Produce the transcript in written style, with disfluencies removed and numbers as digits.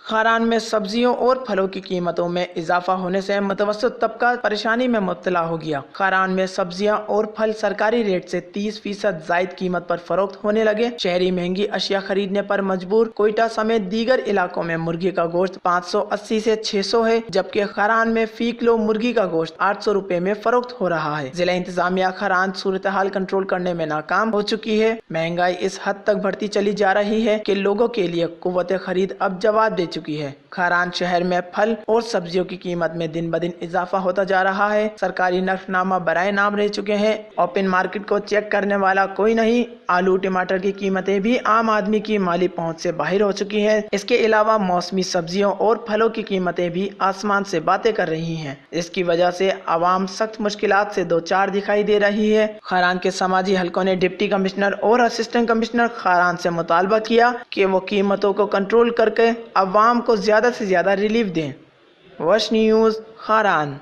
خاران میں سبزیوں اور پھلوں کی قیمتوں میں اضافہ ہونے سے متوسط طبقہ پریشانی میں مبتلا ہو گیا۔ خاران میں سبزیاں اور پھل سرکاری ریٹ سے 30% زائد قیمت پر فروخت ہونے لگے۔ شہری مہنگی اشیاء خریدنے پر مجبور۔ کوئٹہ سمیت دیگر علاقوں میں مرغی کا گوشت 580 سے 600 ہے، جبکہ خاران میں فی کلو مرغی کا گوشت 800 روپے میں فروخت ہو رہا ہے۔ ضلع انتظامیہ خاران صورتحال کنٹرول کرنے میں ناکام ہو چکی ہے۔ مہنگائی اس حد تک بڑھتی چلی جا رہی ہے کہ لوگوں کے لیے قوت خرید اب جواب دے چکی ہے۔ خاران شہر میں پھل اور سبزیوں کی قیمت میں دن بدن اضافہ ہوتا جا رہا ہے۔ سرکاری نرخ نامہ برائے نام رہ چکے ہیں۔ اوپن مارکیٹ کو چیک کرنے والا کوئی نہیں۔ آلو ٹماٹر کی قیمتیں بھی عام آدمی کی مالی پہنچ سے باہر ہو چکی ہیں۔ اس کے علاوہ موسمی سبزیوں اور پھلوں کی قیمتیں بھی آسمان سے باتیں کر رہی ہیں۔ اس کی وجہ سے عوام سخت مشکلات سے دوچار دکھائی دے رہی ہے۔ خاران کے سماجی حلقوں نے ڈپٹی کمشنر اور اسسٹنٹ کمشنر خاران سے مطالبہ کیا کہ وہ قیمتوں کو کنٹرول کر کے عوام کو زیادہ سے زیادہ ریلیف دیں۔ وش نیوز، خاران۔